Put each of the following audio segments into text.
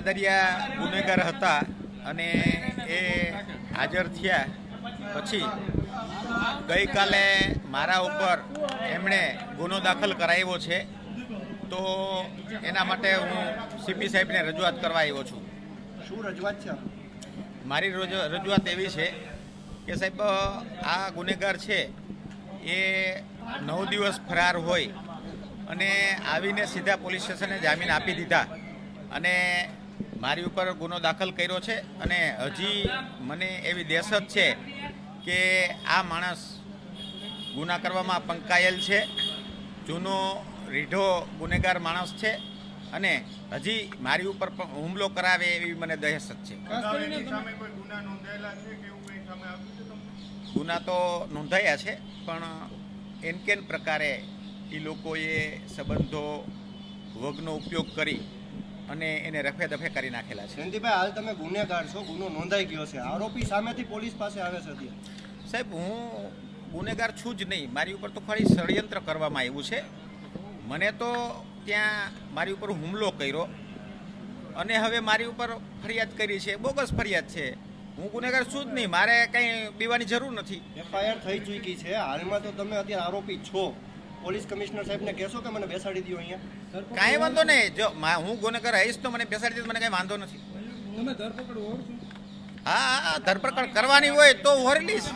પાદરિયા ગુનેગાર હતા અને એ હાજર થયા પછી ગઈકાલે મારા ઉપર એમણે ગુનો દાખલ કરાવ્યો છે, તો એના માટે હું સીપી સાહેબને રજૂઆત કરવા આવ્યો છું. શું રજૂઆત છે? મારી રજૂઆત એવી છે કે સાહેબ, આ ગુનેગાર છે એ 9 દિવસ ફરાર હોય અને આવીને સીધા પોલીસ સ્ટેશને જામીન આપી દીધા અને મારી ઉપર ગુનો દાખલ કર્યો છે. અને હજી મને એવી દહેશત છે કે આ માણસ ગુના કરવામાં પંકાયેલ છે, જૂનો રીઢો ગુનેગાર માણસ છે અને હજી મારી ઉપર હુમલો કરાવે એવી મને દહેશત છે. ગુના તો નોંધાયા છે, પણ એનકેન પ્રકારે એ લોકોએ સંબંધો વગનો ઉપયોગ કરી અને એને રફે દફે કરી નાખેલા છે. જયંતિભાઈ, હાલ તમે ગુનેગાર છો, ગુનો નોંધાઈ ગયો છે, આરોપી સામેથી પોલીસ પાસે આવે છે. સાહેબ, હું ગુનેગાર છું જ નહીં, મારી ઉપર તો ખાલી ષડયંત્ર કરવામાં આવ્યું છે. મને તો ત્યાં મારી ઉપર હુમલો કર્યો અને હવે મારી ઉપર ફરિયાદ કરી છે, બોગસ ફરિયાદ છે. હું ગુનેગાર છું જ નહીં, મારે કંઈ બીવાની જરૂર નથી. FIR થઈ ચૂકી છે, હાલમાં તો તમે અત્યારે આરોપી છો. પોલીસ કમિશનર સાહેબને કહેશો કે મને બેસાડી દો અહીંયા? કાંઈ વાંધો નહીં, જો હું ગુનેગાર આવીશ તો મને બેસાડી દે, મને કાંઈ વાંધો નથી. તમે ધરપકડ ઓળખો? હા, ધરપકડ કરવાની હોય તો ઓરી લઈશ.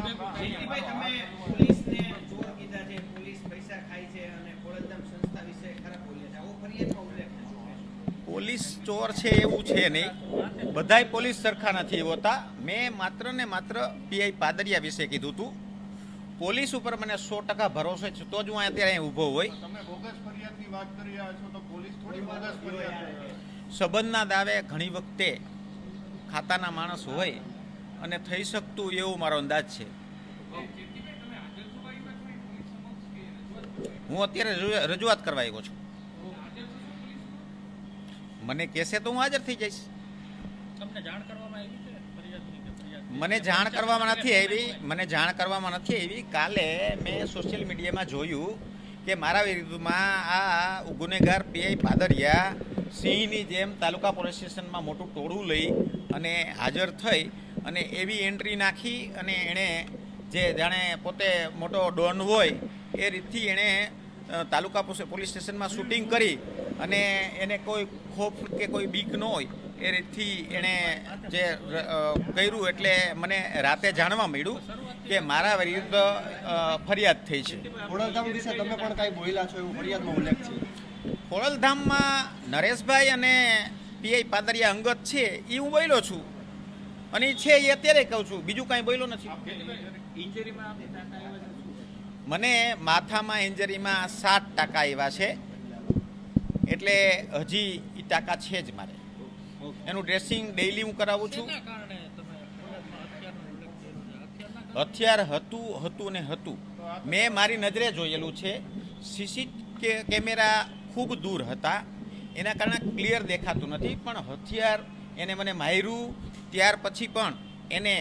પોલીસ ચોર છે એવું છે નહીં, બધાય પોલીસ સરખા નથી હોતા. મેં માત્ર ને માત્ર પીઆઈ પાદરિયા વિશે કીધું હતું. પોલીસ ઉપર મને 100% ભરોસો છે, તો જ હું અત્યારે અહીં ઊભો હોય. સંબંધના દાવે ઘણી વખતે ખાતાના માણસ હોય અને થઈ શકતું એવું મારો અંદાજ છે. હું અત્યારે રજૂઆત કરવા આવ્યો છું. મને કહેશે તો હું હાજર થઈ જઈશ. મને જાણ કરવામાં નથી આવી. કાલે મેં સોશિયલ મીડિયામાં જોયું કે મારા વિરુદ્ધમાં આ ગુનેગાર પીઆઈ પાદરિયા સિંહની જેમ તાલુકા પોલીસ સ્ટેશનમાં મોટું ટોળું લઈ અને હાજર થઈ અને એવી એન્ટ્રી નાખી અને એણે જે જાણે પોતે મોટો ડોન હોય એ રીતથી એણે તાલુકા પોલીસ સ્ટેશનમાં શૂટિંગ કરી અને એને કોઈ ખોફ કે કોઈ બીક ન હોય એ રીતથી એણે જે કર્યું. એટલે મને રાતે જાણવા મળ્યું કે મારા વિરુદ્ધ ફરિયાદ થઈ છે. ખોડલધામ વિશે તમે પણ કાંઈ બોલ્યા છો એવું ફરિયાદમાં ઉલ્લેખ છે. ખોડલધામમાં નરેશભાઈ અને પીઆઈ પાદરિયા અંગત છે એ હું બોલ્યો છું અને છે એ અત્યારે કહું છું, બીજું કાંઈ બોલ્યો નથી. મને માથામાં ઇન્જરીમાં 7% આવ્યા છે, એટલે હજી એ ટાંકા છે જ મારે. એનું ડ્રેસિંગ ડેઇલી હું કરાવું છું. હથિયાર હતું ને હતું, મેં મારી નજરે જોયેલું છે. સીસી કેમેરા ખૂબ દૂર હતા, એના કારણે ક્લિયર દેખાતું નથી, પણ હથિયાર એને મને માર્યું ત્યાર પછી પણ એને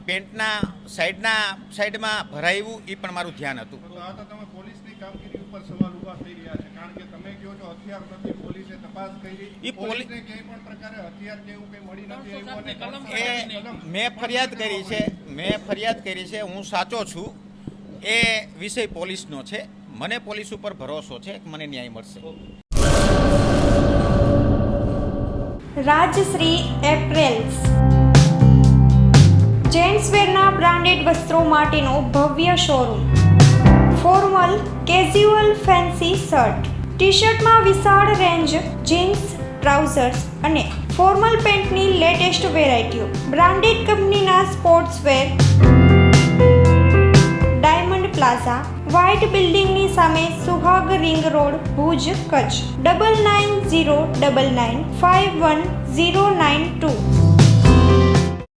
પેન્ટના સાઈડમાં ભરાયું, એ પણ મારું ધ્યાન હતું. તમે પોલીસની કામગીરી ઉપર સવાલ ઉભા થઈ રહ્યા છે, કારણ કે તમે કહો છો હથિયાર નથી, પોલીસે તપાસ કરી, પોલીસને ક્યાંય પણ પ્રકારે હથિયાર કે એવું કંઈ મળી નથી. મેં ફરિયાદ કરી છે, હું સાચો છું. એ વિષય પોલીસનો છે. મને પોલીસ ઉપર ભરોસો છે કે મને ન્યાય મળશે. રાજશ્રી એપ્રેલ્સ જેન્ટ્સવેરના બ્રાન્ડેડ વસ્ત્રો માટેનો ભવ્ય showroom. Formal, casual, fancy shirt, ટી-શર્ટમાં વિશાળ રેન્જ, જીન્સ, ટ્રાઉઝર્સ અને ફોર્મલ પેન્ટની લેટેસ્ટ વેરાયટીઓ. બ્રાન્ડેડ કંપનીના સ્પોર્ટ્સવેર. ડાયમંડ પ્લાઝા, વ્હાઇટ બિલ્ડિંગની સામે, સુહાગ રિંગ રોડ, ભુજ, કચ્છ. 9909951092.